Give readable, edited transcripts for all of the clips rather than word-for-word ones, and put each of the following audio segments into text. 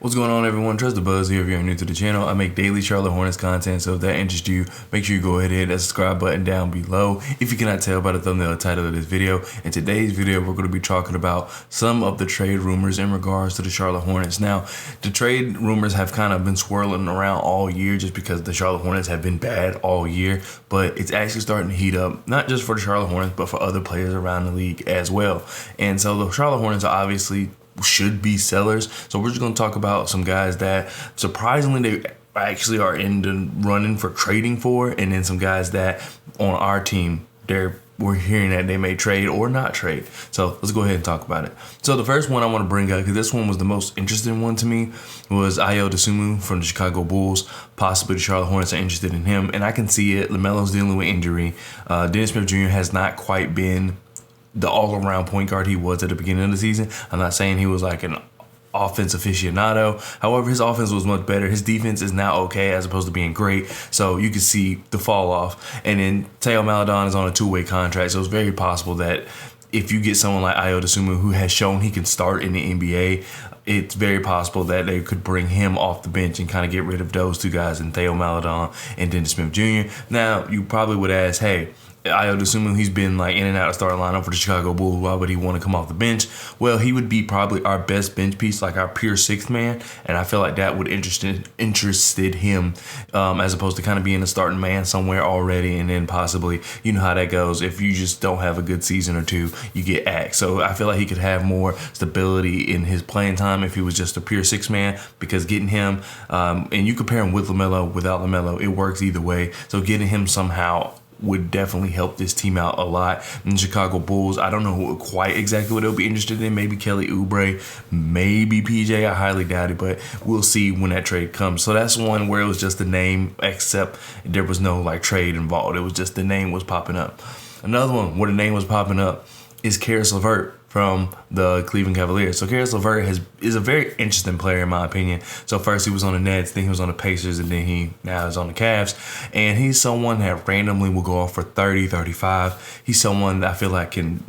What's going on, everyone? Trust the Buzz here. If you're new to the channel, I make daily Charlotte Hornets content, so if that interests you, make sure you go ahead and hit that subscribe button down below. If you cannot tell by the thumbnail title of this video, in today's video, we're going to be talking about some of the trade rumors in regards to the Charlotte Hornets. Now, the trade rumors have kind of been swirling around all year just because the Charlotte Hornets have been bad all year, but it's actually starting to heat up, not just for the Charlotte Hornets, but for other players around the league as well. And so the Charlotte Hornets are obviously should be sellers. So we're just going to talk about some guys that surprisingly they actually are in the running for trading for, and then some guys that on our team we're hearing that they may trade or not trade. So let's go ahead and talk about it. So the first one I want to bring up, because this one was the most interesting one to me, was Ayo Dosunmu from the Chicago Bulls. Possibly the Charlotte Hornets are interested in him, and I can see it. LaMelo's dealing with injury. Dennis Smith Jr. has not quite been the all-around point guard he was at the beginning of the season. I'm not saying he was like an offense aficionado. However, his offense was much better. His defense is now okay as opposed to being great. So you can see the fall off. And then Theo Maledon is on a two-way contract. So it's very possible that if you get someone like Ayo Dosunmu who has shown he can start in the NBA, it's very possible that they could bring him off the bench and kind of get rid of those two guys, and Theo Maledon and Dennis Smith Jr. Now, you probably would ask, hey, Ayo Dosunmu, he's been like in and out of starting lineup for the Chicago Bulls. Why would he want to come off the bench? Well, he would be probably our best bench piece, like our pure sixth man, and I feel like that would interested him as opposed to kind of being a starting man somewhere already, and then possibly, you know how that goes. If you just don't have a good season or two, you get axed. So I feel like he could have more stability in his playing time if he was just a pure sixth man, because getting him, and you compare him with LaMelo, without LaMelo, it works either way. So getting him somehow would definitely help this team out a lot. And the Chicago Bulls, I don't know quite exactly what they'll be interested in. Maybe Kelly Oubre, maybe PJ. I highly doubt it, but we'll see when that trade comes. So that's one where it was just the name, except there was no like trade involved. It was just the name was popping up. Another one where the name was popping up is Caris LeVert from the Cleveland Cavaliers. So Caris LeVert is a very interesting player in my opinion. So first he was on the Nets, then he was on the Pacers, and then he now is on the Cavs. And he's someone that randomly will go off for 30, 35. He's someone that I feel like can,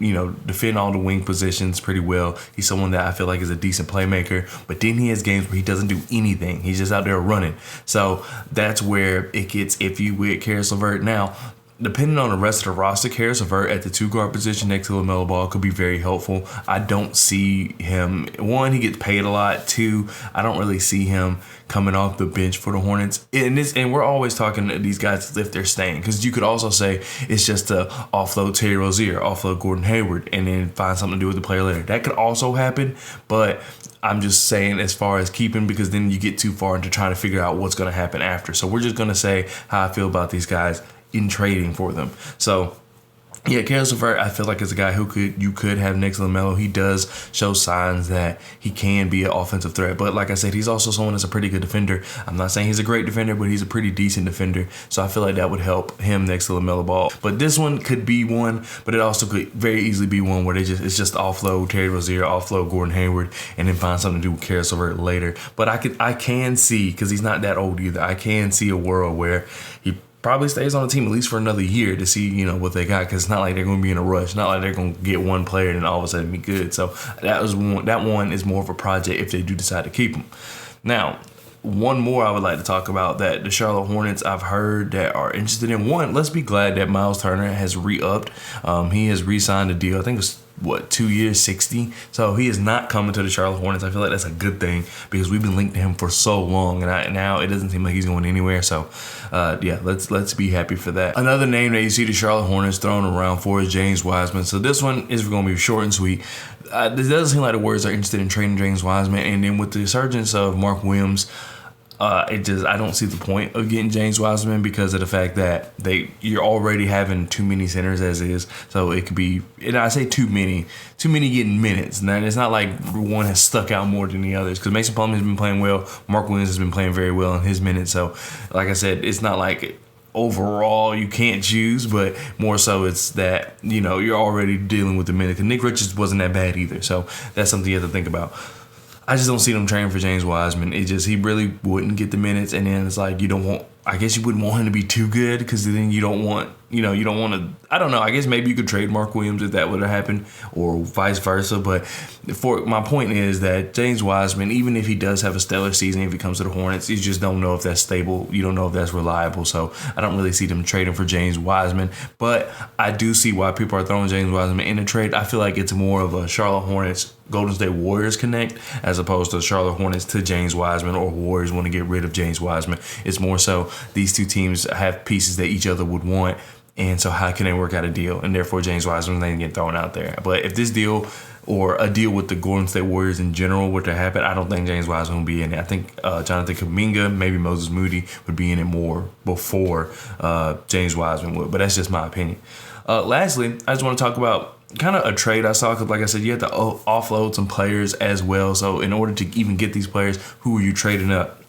defend all the wing positions pretty well. He's someone that I feel like is a decent playmaker. But then he has games where he doesn't do anything. He's just out there running. So that's where it gets iffy with Caris LeVert. Now, depending on the rest of the roster, Caris LeVert at the two guard position next to LaMelo Ball could be very helpful. I don't see him. One, he gets paid a lot. Two, I don't really see him coming off the bench for the Hornets. And we're always talking to these guys as if they're staying, because you could also say it's just to offload Terry Rozier, offload Gordon Hayward, and then find something to do with the player later. That could also happen, but I'm just saying as far as keeping, because then you get too far into trying to figure out what's going to happen after. So we're just going to say how I feel about these guys in trading for them. So yeah, Caris LeVert, I feel like is a guy who you could have next to LaMelo. He does show signs that he can be an offensive threat. But like I said, he's also someone that's a pretty good defender. I'm not saying he's a great defender, but he's a pretty decent defender. So I feel like that would help him next to LaMelo Ball. But this one could be one, but it also could very easily be one where it's just offload Terry Rozier, offload Gordon Hayward, and then find something to do with Caris LeVert later. But I can see, because he's not that old either, I can see a world where he probably stays on the team at least for another year to see, what they got, because it's not like they're going to be in a rush. Not like they're going to get one player and all of a sudden be good. So that one is more of a project if they do decide to keep him. Now, one more I would like to talk about that the Charlotte Hornets I've heard that are interested in. One, let's be glad that Miles Turner has re-upped. He has re-signed a deal. I think it was 2 years, 60. So he is not coming to the Charlotte Hornets. I feel like that's a good thing, because we've been linked to him for so long, and now it doesn't seem like he's going anywhere. So yeah, let's be happy for that. Another name that you see the Charlotte Hornets thrown around for is James Wiseman. So this one is going to be short and sweet. This doesn't seem like the Warriors are interested in trading James Wiseman, and then with the resurgence of Mark Williams, I don't see the point of getting James Wiseman, because of the fact that you're already having too many centers as is. So it could be, and I say too many getting minutes. Now it's not like one has stuck out more than the others, because Mason Plumlee has been playing well, Mark Williams has been playing very well in his minutes. So like I said, it's not like overall you can't choose, but more so it's that you're already dealing with the minutes. And Nick Richards wasn't that bad either, so that's something you have to think about. I just don't see them trading for James Wiseman. He really wouldn't get the minutes, and then it's like I guess you wouldn't want him to be too good, because then you don't want you don't want to, I don't know, I guess maybe you could trade Mark Williams if that would have happened, or vice versa. But for my point is that James Wiseman, even if he does have a stellar season, if he comes to the Hornets, you just don't know if that's stable. You don't know if that's reliable. So I don't really see them trading for James Wiseman. But I do see why people are throwing James Wiseman in a trade. I feel like it's more of a Charlotte Hornets Golden State Warriors connect as opposed to Charlotte Hornets to James Wiseman, or Warriors want to get rid of James Wiseman. It's more so these two teams have pieces that each other would want, and so how can they work out a deal? And therefore James Wiseman then get thrown out there. But if this deal or a deal with the Golden State Warriors in general were to happen, I don't think James Wiseman would be in it. I think Jonathan Kuminga, maybe Moses Moody would be in it more before James Wiseman would. But that's just my opinion. Lastly, I just want to talk about kind of a trade I saw, because like I said, you have to offload some players as well. So in order to even get these players, who are you trading up?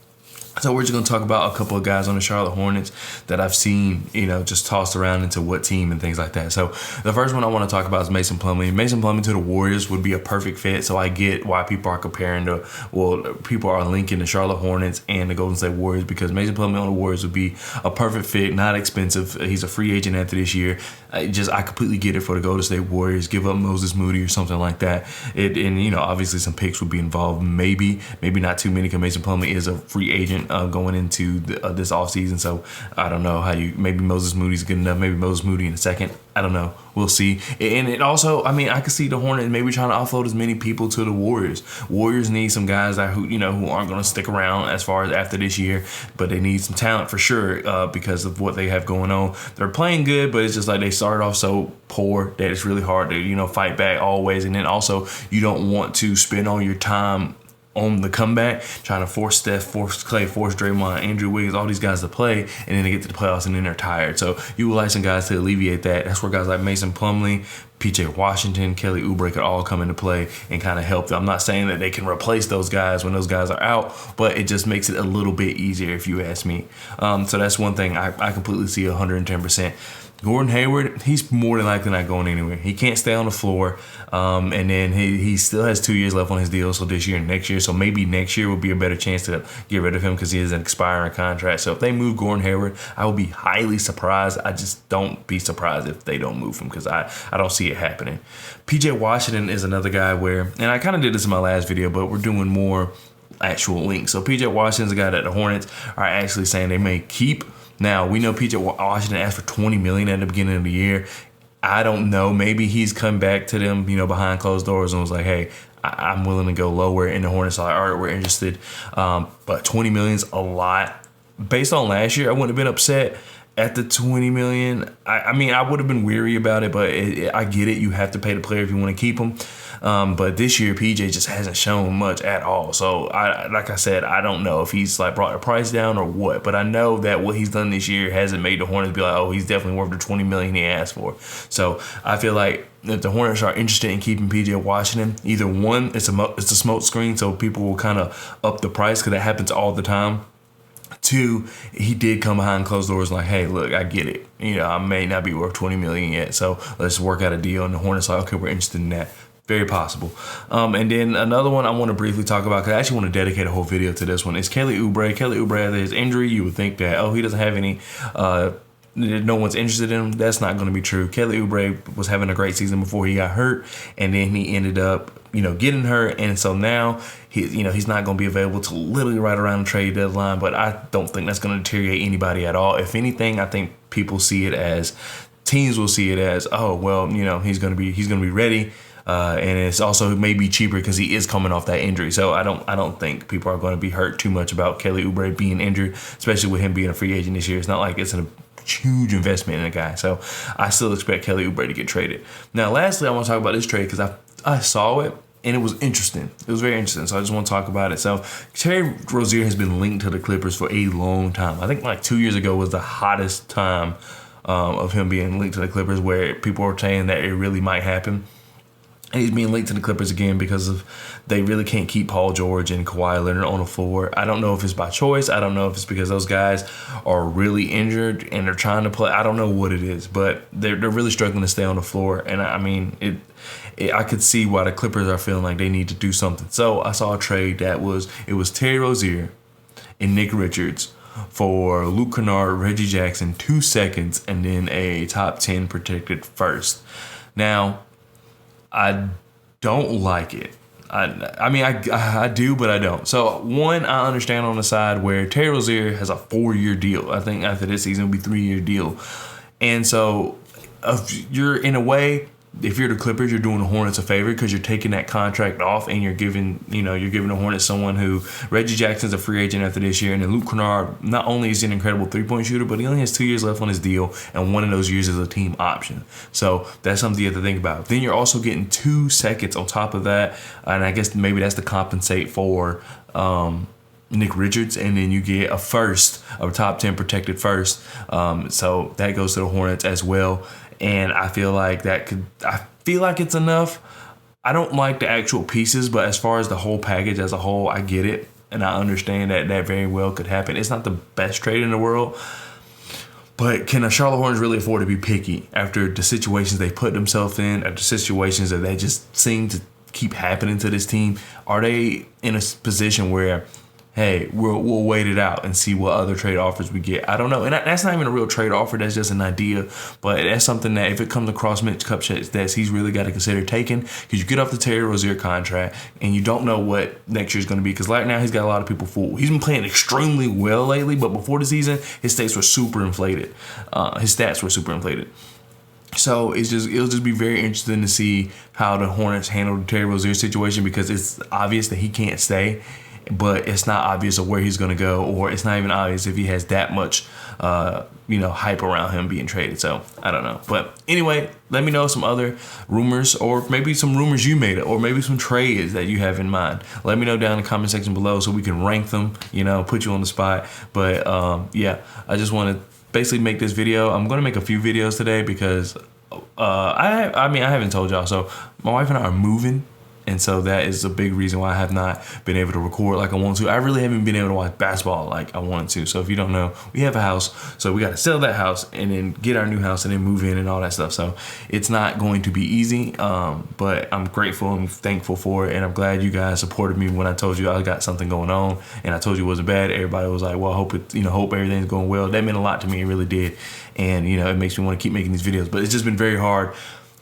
So we're just going to talk about a couple of guys on the Charlotte Hornets that I've seen, just tossed around into what team and things like that. So the first one I want to talk about is Mason Plumlee. Mason Plumlee to the Warriors would be a perfect fit. So I get why people are people are linking the Charlotte Hornets and the Golden State Warriors, because Mason Plumlee on the Warriors would be a perfect fit, not expensive. He's a free agent after this year. I completely get it for the Golden State Warriors. Give up Moses Moody or something like that. Obviously some picks would be involved. Maybe not too many, because Mason Plumlee is a free agent going into this offseason. So I don't know maybe Moses Moody's good enough. Maybe Moses Moody in a second. I don't know. We'll see. And it also, I could see the Hornets maybe trying to offload as many people to the Warriors. Warriors need some guys who aren't going to stick around as far as after this year, but they need some talent for sure because of what they have going on. They're playing good, but it's just like they started off so poor that it's really hard to, fight back always. And then also you don't want to spend all your time on the comeback, trying to force Steph, force Clay, force Draymond, Andrew Wiggins, all these guys to play, and then they get to the playoffs and then they're tired. So you would like some guys to alleviate that. That's where guys like Mason Plumlee, PJ Washington, Kelly Oubre could all come into play and kind of help them. I'm not saying that they can replace those guys when those guys are out, but it just makes it a little bit easier if you ask me. So that's one thing I completely see 110%. Gordon Hayward, he's more than likely not going anywhere. He can't stay on the floor. And then he still has 2 years left on his deal, so this year and next year. So maybe next year will be a better chance to get rid of him because he is an expiring contract. So if they move Gordon Hayward, I will be highly surprised. I just don't be surprised if they don't move him, because I don't see it happening. PJ Washington is another guy where, and I kind of did this in my last video, but we're doing more actual links. So PJ Washington's a guy that the Hornets are actually saying they may keep. Now, we know PJ Washington asked for $20 million at the beginning of the year. I don't know. Maybe he's come back to them, behind closed doors and was like, hey, I'm willing to go lower. And the Hornets are like, all right, we're interested. But $20 million's a lot. Based on last year, I wouldn't have been upset at the $20 million. I would have been weary about it, but I get it. You have to pay the player if you want to keep him. But this year, PJ just hasn't shown much at all. So, like I said, I don't know if he's brought the price down or what. But I know that what he's done this year hasn't made the Hornets be like, oh, he's definitely worth the $20 million he asked for. So I feel like if the Hornets are interested in keeping PJ Washington, either one, it's a smoke screen, so people will kind of up the price, because that happens all the time. Two, he did come behind closed doors like, hey, look, I get it. I may not be worth $20 million yet, so let's work out a deal. And the Hornets are like, okay, we're interested in that. Very possible. And then another one I want to briefly talk about, because I actually want to dedicate a whole video to this one, is Kelly Oubre. Kelly Oubre, after his injury, you would think that, he doesn't have any, no one's interested in him. That's not going to be true. Kelly Oubre was having a great season before he got hurt, and then he ended up, getting hurt. And so now he's not going to be available to literally right around the trade deadline, but I don't think that's going to deteriorate anybody at all. If anything, I think teams will see it as, oh, well, he's going to be ready. And it's also maybe cheaper because he is coming off that injury. So I don't think people are going to be hurt too much about Kelly Oubre being injured, especially with him being a free agent this year. It's not like it's a huge investment in a guy. So I still expect Kelly Oubre to get traded. Now, lastly, I want to talk about this trade because I saw it and it was interesting. It was very interesting. So I just want to talk about it. So Terry Rozier has been linked to the Clippers for a long time. I think 2 years ago was the hottest time of him being linked to the Clippers, where people were saying that it really might happen. And he's being linked to the Clippers again because they really can't keep Paul George and Kawhi Leonard on the floor. I don't know if it's by choice. I don't know if it's because those guys are really injured and they're trying to play. I don't know what it is, but they're really struggling to stay on the floor. And I could see why the Clippers are feeling like they need to do something. So I saw a trade it was Terry Rozier and Nick Richards for Luke Kennard, Reggie Jackson, 2 seconds, and then a top 10 protected first. Now, I don't like it. I mean, I do, but I don't. So, one, I understand on the side where Terry Rozier has a 4-year deal. I think after this season, it'll be a 3-year deal. And so, you're in a way, if you're the Clippers, you're doing the Hornets a favor because you're taking that contract off and you're giving the Hornets someone who, Reggie Jackson's a free agent after this year, and then Luke Kennard, not only is he an incredible 3-point shooter, but he only has 2 years left on his deal, and one of those years is a team option. So that's something you have to think about. Then you're also getting 2 seconds on top of that, and I guess maybe that's to compensate for Nick Richards, and then you get a first, a top 10 protected first. So that goes to the Hornets as well. And I feel like it's enough. I don't like the actual pieces, but as far as the whole package as a whole, I get it. And I understand that very well could happen. It's not the best trade in the world, but can the Charlotte Hornets really afford to be picky after the situations they put themselves in, after situations that they just seem to keep happening to this team? Are they in a position where, hey, we'll wait it out and see what other trade offers we get? I don't know. And that's not even a real trade offer. That's just an idea. But that's something that if it comes across Mitch Kupchak's desk, he's really got to consider taking, because you get off the Terry Rozier contract and you don't know what next year's going to be, because right now he's got a lot of people fooled. He's been playing extremely well lately, but before the season, his stats were super inflated. So it'll just be very interesting to see how the Hornets handle the Terry Rozier situation, because it's obvious that he can't stay, but it's not obvious of where he's going to go, or it's not even obvious if he has that much, hype around him being traded. So I don't know. But anyway, let me know some other rumors, or maybe some rumors you made, or maybe some trades that you have in mind. Let me know down in the comment section below so we can rank them, put you on the spot. But I just want to basically make this video. I'm going to make a few videos today because I haven't told y'all. So my wife and I are moving. And so that is a big reason why I have not been able to record like I want to. I really haven't been able to watch basketball like I wanted to. So if you don't know, we have a house. So we got to sell that house and then get our new house and then move in and all that stuff. So it's not going to be easy, but I'm grateful and thankful for it. And I'm glad you guys supported me when I told you I got something going on and I told you it wasn't bad. Everybody was like, well, hope everything's going well. That meant a lot to me. It really did. And, it makes me want to keep making these videos. But it's just been very hard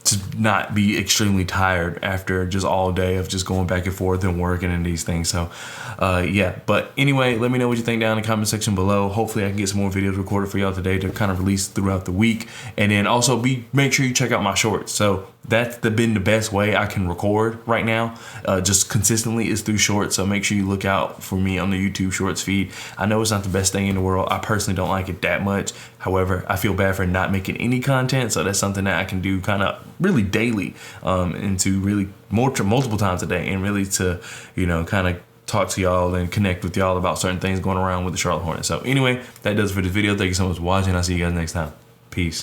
to not be extremely tired after just all day of just going back and forth and working and these things. So but anyway, let me know what you think down in the comment section below. Hopefully I can get some more videos recorded for y'all today to kind of release throughout the week. And then also make sure you check out my shorts. So that's been the best way I can record right now, just consistently, is through shorts. So make sure you look out for me on the YouTube Shorts feed. I know it's not the best thing in the world. I personally don't like it that much. However, I feel bad for not making any content. So that's something that I can do kind of really daily, and to really multiple times a day, and really to, kind of talk to y'all and connect with y'all about certain things going around with the Charlotte Hornets. So anyway, that does it for this video. Thank you so much for watching. I'll see you guys next time. Peace.